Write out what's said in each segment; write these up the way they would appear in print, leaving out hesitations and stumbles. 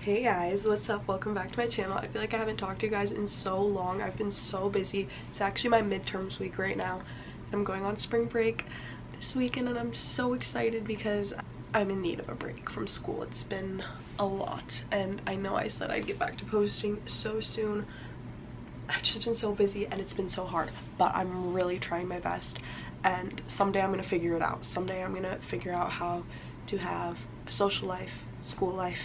Hey guys, what's up? Welcome back to my channel. I feel like I haven't talked to you guys in so long. I've been so busy. It's actually my midterms week right now. I'm going on spring break this weekend and I'm so excited because I'm in need of a break from school. It's been a lot and I know I said I'd get back to posting so soon. I've just been so busy and it's been so hard, but I'm really trying my best and someday I'm gonna figure it out. Someday I'm gonna figure out how to have a social life, school life,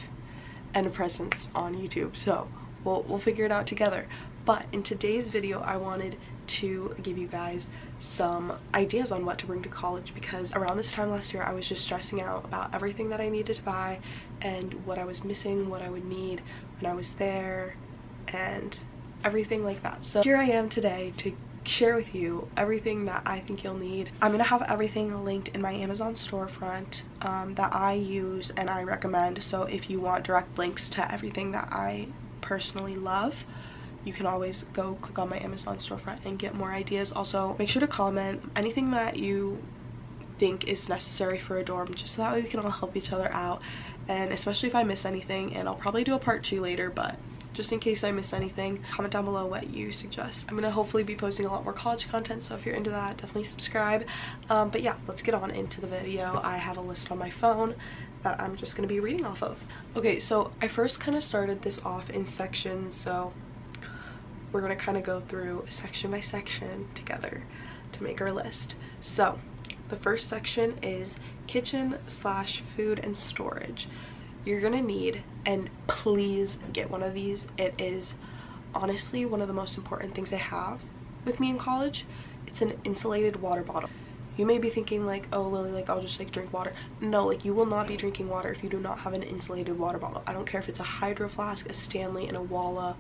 and a presence on YouTube, so we'll figure it out together. But in today's video I wanted to give you guys some ideas on what to bring to college, because around this time last year I was just stressing out about everything that I needed to buy and what I was missing, what I would need when I was there, and everything like that. So here I am today to share with you everything that I think you'll need. I'm gonna have everything linked in my Amazon storefront that I use and I recommend, so if you want direct links to everything that I personally love, you can always go click on my Amazon storefront and get more ideas. Also, make sure to comment anything that you think is necessary for a dorm, just so that way we can all help each other out, and especially if I miss anything, and I'll probably do a part 2 later, but just in case I miss anything, comment down below what you suggest. I'm gonna hopefully be posting a lot more college content, so if you're into that, definitely subscribe. But yeah, let's get on into the video. I have a list on my phone that I'm just gonna be reading off of. Okay, so I first kind of started this off in sections, so we're gonna kind of go through section by section together to make our list. So the first section is kitchen slash food and storage. You're gonna need, and please get one of these. It is honestly one of the most important things I have with me in college. It's an insulated water bottle. You may be thinking like, oh Lily, like I'll just like drink water. No, like you will not be drinking water if you do not have an insulated water bottle. I don't care if it's a Hydro Flask, a Stanley, and a Walla,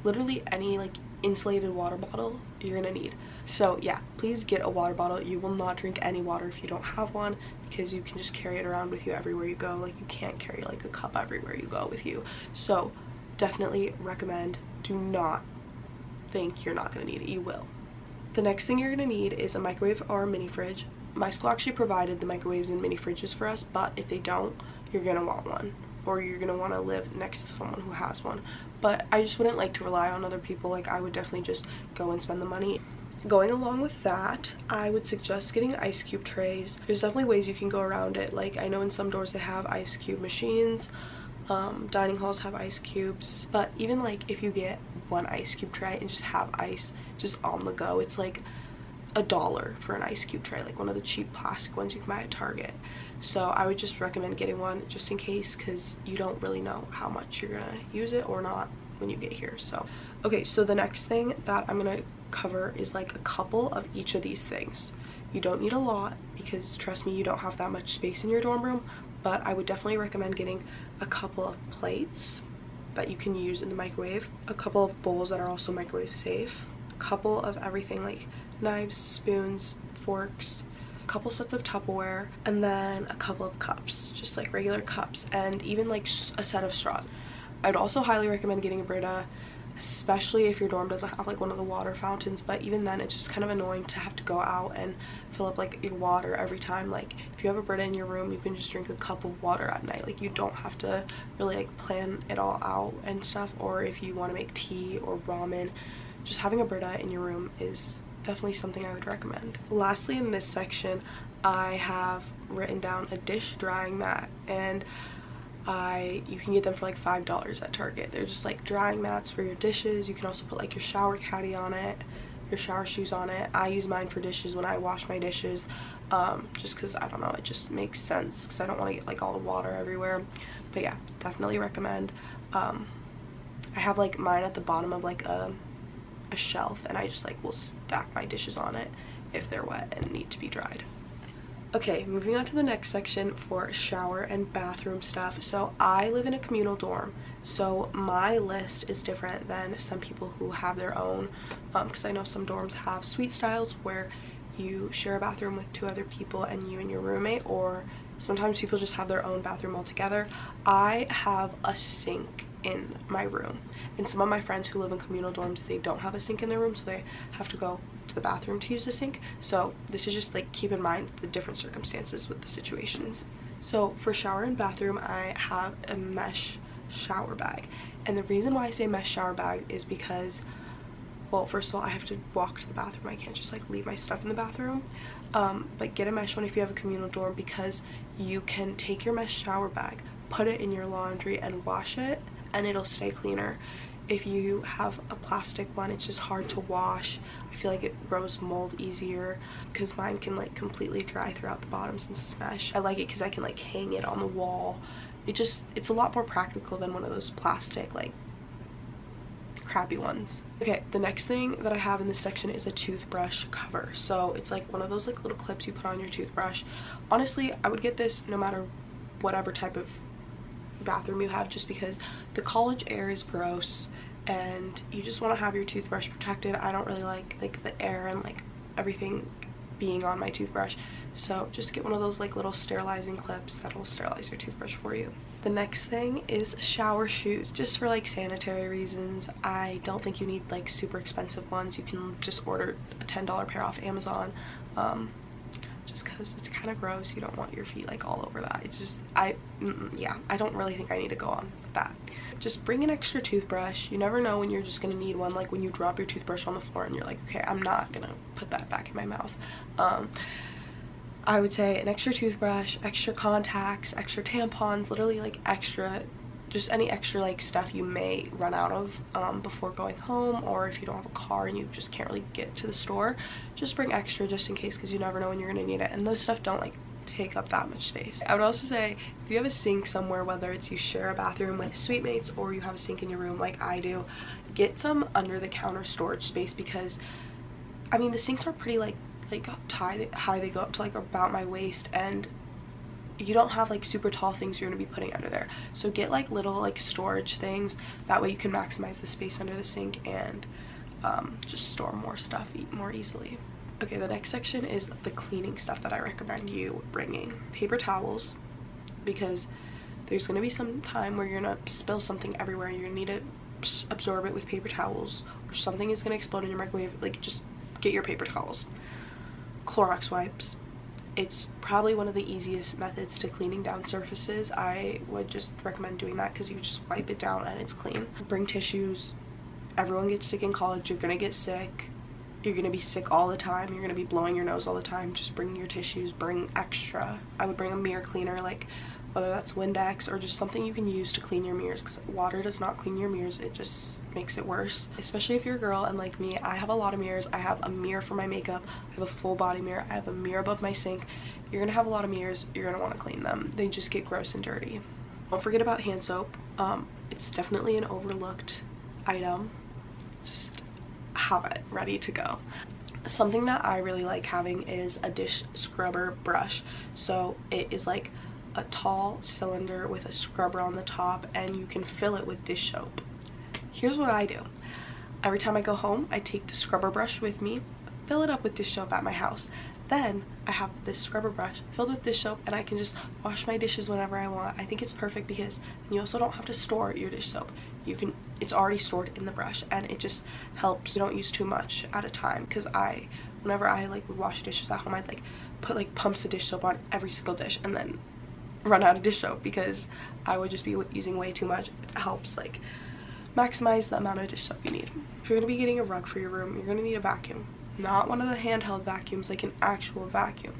literally any like insulated water bottle you're gonna need. So yeah, please get a water bottle. You will not drink any water if you don't have one, because you can just carry it around with you everywhere you go. Like you can't carry like a cup everywhere you go with you. So definitely recommend. Do not think you're not gonna need it. You will. The next thing you're gonna need is a microwave or a mini fridge. My school actually provided the microwaves and mini fridges for us, but if they don't, you're gonna want one, or you're gonna want to live next to someone who has one. But I just wouldn't like to rely on other people. Like I would definitely just go and spend the money. Going along with that, I would suggest getting ice cube trays. There's definitely ways you can go around it. Like I know in some doors they have ice cube machines, dining halls have ice cubes, but even like if you get one ice cube tray and just have ice just on the go, it's like $1 for an ice cube tray, like one of the cheap plastic ones you can buy at Target. So I would just recommend getting one just in case, because you don't really know how much you're gonna use it or not when you get here. So okay, so the next thing that I'm gonna cover is like a couple of each of these things. You don't need a lot, because trust me, you don't have that much space in your dorm room, but I would definitely recommend getting a couple of plates that you can use in the microwave, a couple of bowls that are also microwave safe, a couple of everything like knives, spoons, forks, a couple sets of Tupperware, and then a couple of cups, just like regular cups, and even like a set of straws. I'd also highly recommend getting a Brita, especially if your dorm doesn't have like one of the water fountains, but even then it's just kind of annoying to have to go out and fill up like your water every time. Like if you have a Brita in your room, you can just drink a cup of water at night. Like you don't have to really like plan it all out and stuff. Or if you want to make tea or ramen, just having a Brita in your room is definitely something I would recommend. Lastly, in this section I have written down a dish drying mat, and you can get them for like $5 at Target. They're just like drying mats for your dishes. You can also put like your shower caddy on it, your shower shoes on it. I use mine for dishes when I wash my dishes, just because I don't know, it just makes sense, because I don't want to get like all the water everywhere. But yeah, definitely recommend. I have like mine at the bottom of like a shelf, and I just like will stack my dishes on it if they're wet and need to be dried. Okay, moving on to the next section for shower and bathroom stuff. So I live in a communal dorm, so my list is different than some people who have their own, because I know some dorms have suite styles where you share a bathroom with 2 other people and you and your roommate, or sometimes people just have their own bathroom altogether. I have a sink in my room, and some of my friends who live in communal dorms, they don't have a sink in their room, so they have to go to the bathroom to use the sink. So this is just like, keep in mind the different circumstances with the situations. So for shower and bathroom, I have a mesh shower bag. And the reason why I say mesh shower bag is because, well, first of all, I have to walk to the bathroom. I can't just like leave my stuff in the bathroom. But get a mesh one if you have a communal dorm, because you can take your mesh shower bag, put it in your laundry and wash it, and it'll stay cleaner. If you have a plastic one, it's just hard to wash. I feel like it grows mold easier, because mine can like completely dry throughout the bottom since it's mesh. I like it because I can like hang it on the wall. It's a lot more practical than one of those plastic like crappy ones. Okay, the next thing that I have in this section is a toothbrush cover. So it's like one of those like little clips you put on your toothbrush. Honestly, I would get this no matter whatever type of bathroom you have, just because the college air is gross and you just want to have your toothbrush protected. I don't really like the air and like everything being on my toothbrush, so just get one of those like little sterilizing clips that'll sterilize your toothbrush for you. The next thing is shower shoes, just for like sanitary reasons. I don't think you need like super expensive ones. You can just order a $10 pair off Amazon, just because it's kind of gross. You don't want your feet like all over that. It's just yeah, I don't really think I need to go on with that. Just bring an extra toothbrush. You never know when you're just gonna need one, like when you drop your toothbrush on the floor and you're like, okay, I'm not gonna put that back in my mouth. I would say an extra toothbrush, extra contacts, extra tampons, literally like extra, just any extra like stuff you may run out of before going home, or if you don't have a car and you just can't really get to the store, just bring extra just in case, because you never know when you're gonna need it, and those stuff don't like take up that much space. I would also say if you have a sink somewhere, whether it's you share a bathroom with suitemates or you have a sink in your room like I do, get some under the counter storage space, because I mean the sinks are pretty like high. They go up to like about my waist, and you don't have like super tall things you're going to be putting under there, so get like little like storage things. That way you can maximize the space under the sink and just store more stuff more easily. Okay, the next section is the cleaning stuff that I recommend you bringing. Paper towels, because there's going to be some time where you're going to spill something everywhere. You're going to need to absorb it with paper towels, or something is going to explode in your microwave. Like, just get your paper towels. Clorox wipes. It's probably one of the easiest methods to cleaning down surfaces. I would just recommend doing that, because you just wipe it down and it's clean. Bring tissues. Everyone gets sick in college. You're gonna get sick. You're gonna be sick all the time. You're gonna be blowing your nose all the time. Just bring your tissues. Bring extra. I would bring a mirror cleaner, like whether that's Windex or just something you can use to clean your mirrors, because water does not clean your mirrors. It just makes it worse, especially if you're a girl. And like me, I have a lot of mirrors. I have a mirror for my makeup, I have a full body mirror, I have a mirror above my sink. You're gonna have a lot of mirrors. You're gonna want to clean them. They just get gross and dirty. Don't forget about hand soap. It's definitely an overlooked item. Just have it ready to go. Something that I really like having is a dish scrubber brush. So it is like a tall cylinder with a scrubber on the top, and you can fill it with dish soap. Here's what I do. Every time I go home, I take the scrubber brush with me, fill it up with dish soap at my house. Then I have this scrubber brush filled with dish soap, and I can just wash my dishes whenever I want. I think it's perfect, because you also don't have to store your dish soap. It's already stored in the brush, and it just helps you don't use too much at a time. Because whenever I like would wash dishes at home, I'd like put like pumps of dish soap on every single dish and then run out of dish soap, because I would just be using way too much. It helps like maximize the amount of dish soap you need. If you're going to be getting a rug for your room, you're going to need a vacuum. Not one of the handheld vacuums, like an actual vacuum.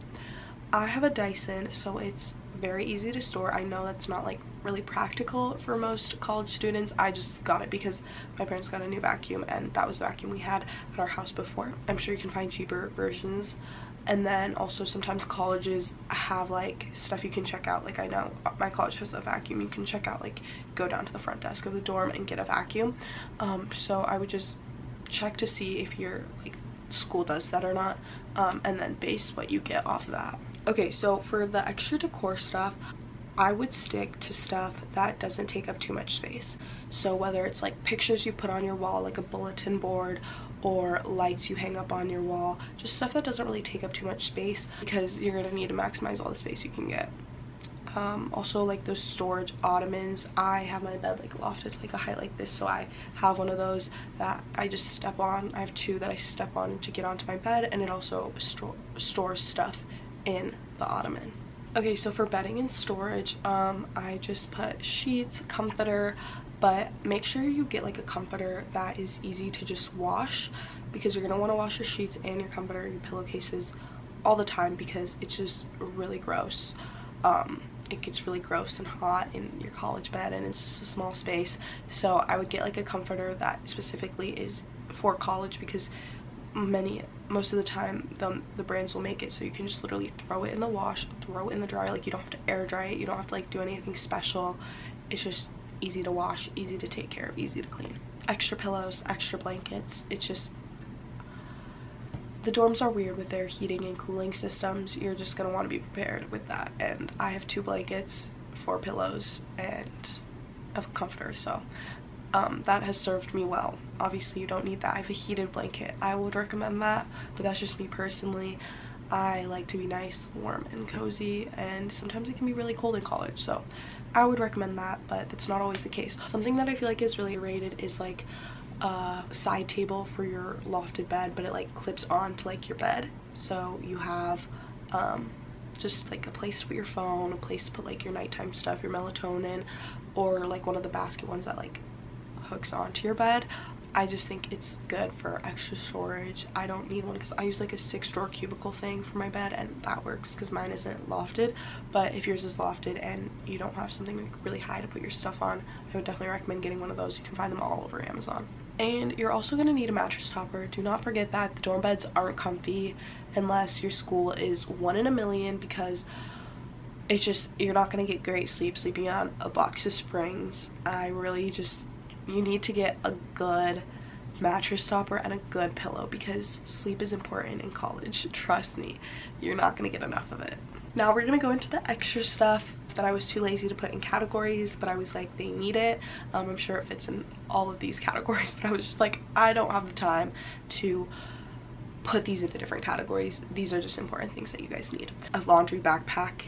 I have a Dyson, so it's very easy to store. I know that's not like really practical for most college students. I just got it because my parents got a new vacuum, and that was the vacuum we had at our house before. I'm sure you can find cheaper versions. And then also sometimes colleges have like stuff you can check out. Like I know my college has a vacuum you can check out, like go down to the front desk of the dorm and get a vacuum. So I would just check to see if your like school does that or not, and then base what you get off of that. Okay, so for the extra decor stuff, I would stick to stuff that doesn't take up too much space. So whether it's like pictures you put on your wall, like a bulletin board, or lights you hang up on your wall, just stuff that doesn't really take up too much space, because you're going to need to maximize all the space you can get. Also like those storage ottomans. I have my bed like lofted like a height like this, so I have one of those that I just step on. I have two that I step on to get onto my bed, and it also stores stuff in the ottoman. Okay, so for bedding and storage, I just put sheets, comforter, but make sure you get like a comforter that is easy to just wash, because you're gonna want to wash your sheets and your comforter, your pillowcases all the time, because it's just really gross. It gets really gross and hot in your college bed, and it's just a small space. So I would get like a comforter that specifically is for college, because most of the time the brands will make it so you can just literally throw it in the wash, throw it in the dryer. Like, you don't have to air dry it, you don't have to like do anything special. It's just easy to wash, easy to take care of, easy to clean. Extra pillows, extra blankets. It's just, the dorms are weird with their heating and cooling systems. You're just gonna want to be prepared with that. And I have 2 blankets, 4 pillows, and a comforter, so that has served me well. Obviously you don't need that. I have a heated blanket. I would recommend that, but that's just me personally. I like to be nice, warm, and cozy, and sometimes it can be really cold in college, so I would recommend that, but that's not always the case. Something that I feel like is really rated is like a side table for your lofted bed, but it like clips on to like your bed, so you have just like a place to put your phone, a place to put like your nighttime stuff, your melatonin, or like one of the basket ones that like hooks onto your bed. I just think it's good for extra storage. I don't need one because I use like a 6-drawer cubicle thing for my bed, and that works because mine isn't lofted. But if yours is lofted and you don't have something like really high to put your stuff on, I would definitely recommend getting one of those. You can find them all over Amazon. And you're also going to need a mattress topper. Do not forget that. The dorm beds aren't comfy unless your school is 1 in a million, because it's just, you're not going to get great sleep sleeping on a box of springs. You need to get a good mattress topper and a good pillow, because sleep is important in college. Trust me, you're not going to get enough of it. Now we're going to go into the extra stuff that I was too lazy to put in categories, but I was like, they need it. I'm sure it fits in all of these categories, but I was just like, I don't have the time to put these into different categories. These are just important things that you guys need. A laundry backpack.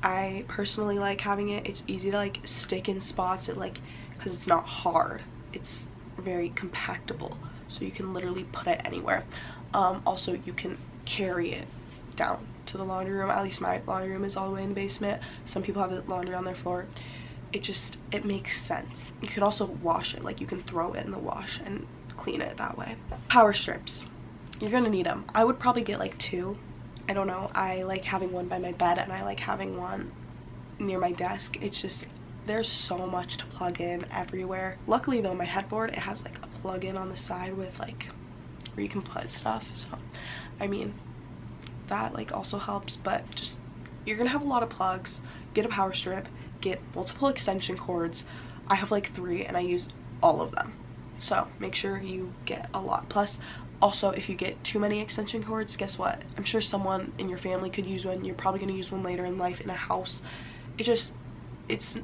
I personally like having it. It's easy to like stick in spots, because it's not hard. It's very compactable, so you can literally put it anywhere. Also, you can carry it down to the laundry room. At least my laundry room is all the way in the basement. Some people have the laundry on their floor. It makes sense. You can also wash it, like you can throw it in the wash and clean it that way. Power strips. You're gonna need them. I would probably get like 2. I don't know. I like having one by my bed, and I like having one near my desk. It's just, there's so much to plug in everywhere. Luckily though, my headboard, it has like a plug-in on the side with like where you can put stuff, so I mean that like also helps. But just, you're gonna have a lot of plugs. Get a power strip, get multiple extension cords. I have like 3 and I use all of them, so make sure you get a lot. Plus, also, if you get too many extension cords, guess what? I'm sure someone in your family could use one. You're probably going to use one later in life in a house. It's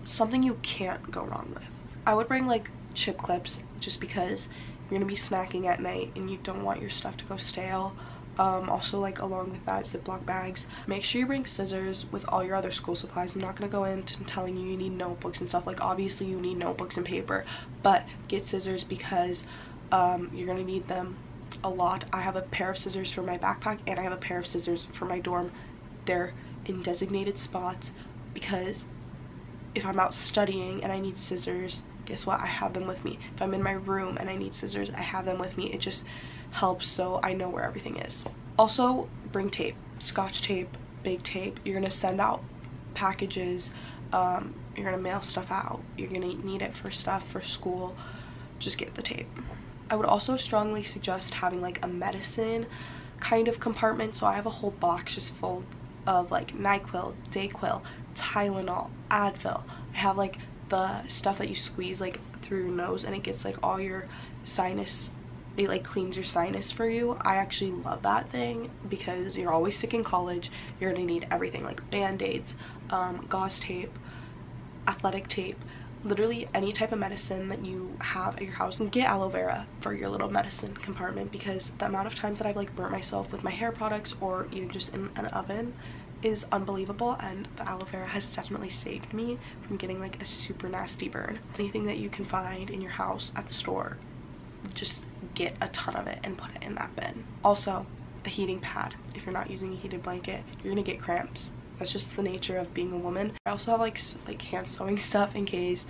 something you can't go wrong with. I would bring like chip clips, just because you're going to be snacking at night and you don't want your stuff to go stale. Also, like along with that, Ziploc bags. Make sure you bring scissors with all your other school supplies. I'm not going to go into telling you need notebooks and stuff. Like, obviously you need notebooks and paper, but get scissors because you're going to need them a lot. I have a pair of scissors for my backpack, and I have a pair of scissors for my dorm. They're in designated spots, because if I'm out studying and I need scissors, guess what? I have them with me. If I'm in my room and I need scissors, I have them with me. It just helps so I know where everything is. Also, bring tape. Scotch tape, big tape. You're gonna send out packages, you're gonna mail stuff out, you're gonna need it for stuff for school. Just get the tape. I would also strongly suggest having like a medicine kind of compartment. So I have a whole box just full of like NyQuil, DayQuil, Tylenol, Advil. I have like the stuff that you squeeze like through your nose, and it gets like all your sinus, it like cleans your sinus for you. I actually love that thing, because you're always sick in college. You're gonna need everything, like band-aids, gauze tape, athletic tape, literally any type of medicine that you have at your house. And get aloe vera for your little medicine compartment, because the amount of times that I've like burnt myself with my hair products or even just in an oven is unbelievable, and the aloe vera has definitely saved me from getting like a super nasty burn. Anything that you can find in your house at the store, just get a ton of it and put it in that bin. Also, a heating pad. If you're not using a heated blanket, you're gonna get cramps. That's just the nature of being a woman. I also have like hand sewing stuff in case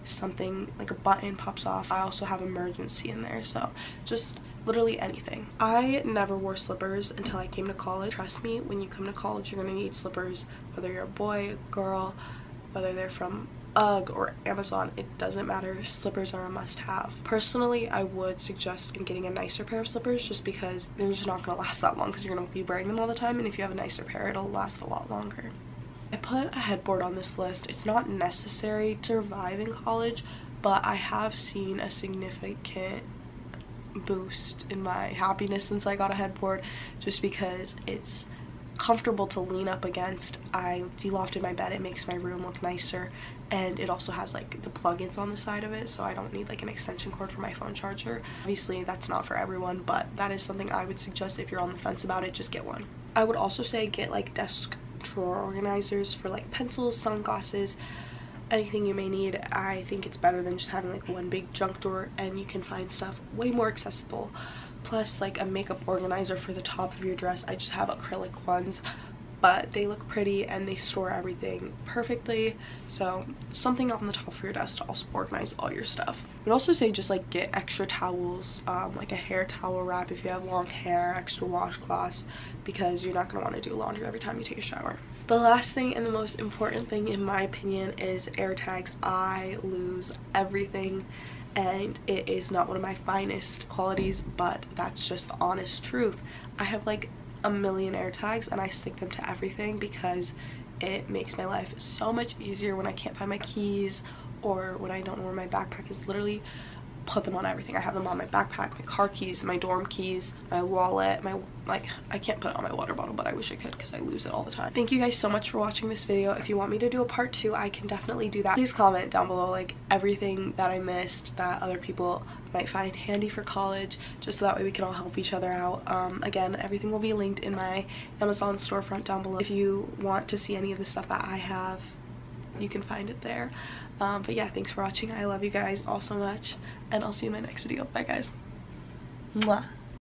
something like a button pops off. I also have emergency in there, so just literally anything. I never wore slippers until I came to college. Trust me, when you come to college, you're gonna need slippers, whether you're a boy, girl, whether they're from UGG or Amazon, it doesn't matter. Slippers are a must-have. Personally, I would suggest getting a nicer pair of slippers just because they're just not gonna last that long because you're gonna be wearing them all the time, and if you have a nicer pair, it'll last a lot longer. I put a headboard on this list. It's not necessary to survive in college, but I have seen a significant boost in my happiness since I got a headboard, just because it's comfortable to lean up against. I de-lofted my bed, it makes my room look nicer, and it also has like the plugins on the side of it, so I don't need like an extension cord for my phone charger. Obviously that's not for everyone, but that is something I would suggest. If you're on the fence about it, just get one. I would also say get like desk drawer organizers for like pencils, sunglasses, anything you may need. I think it's better than just having like one big junk drawer, and you can find stuff way more accessible. Plus like a makeup organizer for the top of your dress. I just have acrylic ones, but they look pretty and they store everything perfectly, so something on the top of your desk to also organize all your stuff. I would also say just like get extra towels, like a hair towel wrap if you have long hair, extra washcloths, because you're not going to want to do laundry every time you take a shower. The last thing and the most important thing in my opinion is air tags. I lose everything, and it is not one of my finest qualities, but that's just the honest truth. I have like a million air tags and I stick them to everything because it makes my life so much easier when I can't find my keys or when I don't know where my backpack is. Literally put them on everything. I have them on my backpack, my car keys, my dorm keys, my wallet, I can't put it on my water bottle, but I wish I could because I lose it all the time. Thank you guys so much for watching this video. If you want me to do a part 2, I can definitely do that. Please comment down below like everything that I missed that other people might find handy for college, just so that way we can all help each other out. Again, everything will be linked in my Amazon storefront down below. If you want to see any of the stuff that I have, you can find it there. But yeah, thanks for watching. I love you guys all so much, and I'll see you in my next video. Bye guys. Mwah.